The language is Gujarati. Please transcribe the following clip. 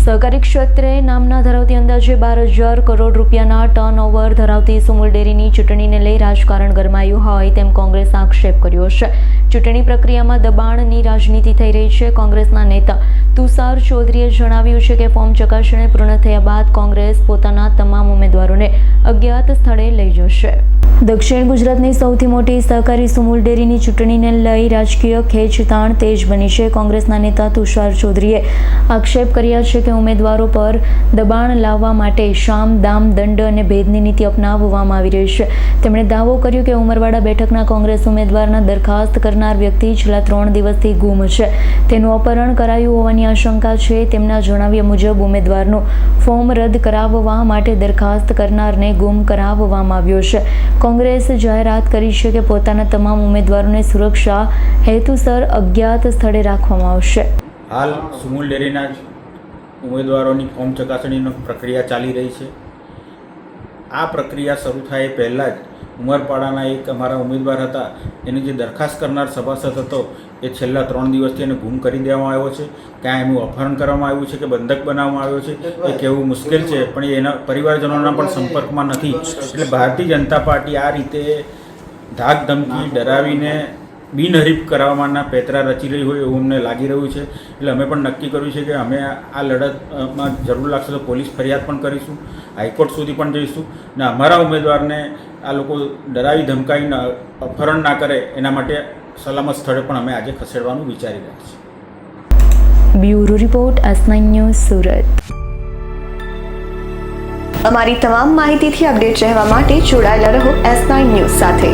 સહકારી ક્ષેત્રે નામના ધરાવતી અંદાજે 12,000 કરોડ રૂપિયાના ટર્નઓવર ધરાવતી સુમુલ ડેરીની ચૂંટણીને લઈ રાજકારણ ગરમાયું હોય તેમ કોંગ્રેસે આક્ષેપ કર્યો છે. ચૂંટણી પ્રક્રિયામાં દબાણની રાજનીતિ થઈ રહી છે. કોંગ્રેસના નેતા તુષાર ચૌધરીએ જણાવ્યું છે કે ફોર્મ ચકાસણી પૂર્ણ થયા બાદ કોંગ્રેસ પોતાના તમામ ઉમેદવારોને અજ્ઞાત સ્થળે લઈ જશે. દક્ષિણ ગુજરાતની સૌથી મોટી સહકારી સુમુલ ડેરીની ચૂંટણીને લઈ રાજકીય ખેંચતાણ તેજ બની છે. કોંગ્રેસના નેતા તુષાર ચૌધરીએ આક્ષેપ કર્યા છે કે ઉમેદવારો પર દબાણ લાવવા માટે શામ દામ દંડ અને ભેદની નીતિ અપનાવવામાં આવી રહી છે. તેમણે દાવો કર્યો કે ઉમરવાડા બેઠકના કોંગ્રેસ ઉમેદવારના દરખાસ્ત કરનાર વ્યક્તિ છેલ્લા 3 દિવસથી ગુમ છે. તેનું અપહરણ કરાયું હોવાની આશંકા છે. તેમના જણાવ્યા મુજબ ઉમેદવારનું ફોર્મ રદ કરાવવા માટે દરખાસ્ત કરનારને ગુમ કરાવવામાં આવ્યો છે. કોંગ્રેસે જાહેરાત કરી છે કે પોતાના તમામ ઉમેદવારોને સુરક્ષા હેતુસર અજ્ઞાત સ્થળે રાખવામાં આવશે. હાલ સુમુલ ડેરીના ઉમેદવારોની ફોર્મ ચકાસણીની પ્રક્રિયા ચાલી રહી છે. આ પ્રક્રિયા શરૂ થાય પહેલાં જ ઉમરપાડાના એક અમારા ઉમેદવાર હતા, એની જે દરખાસ્ત કરનાર સભાસદ હતો એ છેલ્લા 3 દિવસથી એને ગુમ કરી દેવામાં આવ્યો છે. ક્યાં એનું અપહરણ કરવામાં આવ્યું છે કે બંધક બનાવવામાં આવ્યો છે એ કહેવું મુશ્કેલ છે, પણ એના પરિવારજનોના પણ સંપર્કમાં નથી. એટલે ભારતીય જનતા પાર્ટી આ રીતે ધાક ધમકી ડરાવીને બિનહરીફ કરાવવાના પેતરા રચી રહી હોય એવું અમને લાગી રહ્યું છે. એટલે અમે પણ નક્કી કર્યું છે કે અમે આ લડતમાં જરૂર લાગશે તો પોલીસ ફરિયાદ પણ કરીશું, હાઈકોર્ટ સુધી પણ જઈશું ને અમારા ઉમેદવારને આ લોકો ડરાવી ધમકાવીને અપહરણ ના કરે એના માટે સલામત સ્થળે પણ અમે આજે ખસેડવાનું વિચારી રહ્યા છીએ. Bureau report S9 news Surat. અમારી તમામ માહિતીથી અપડેટ રહેવા માટે જોડાયેલા રહો S9 ન્યૂઝ સાથે.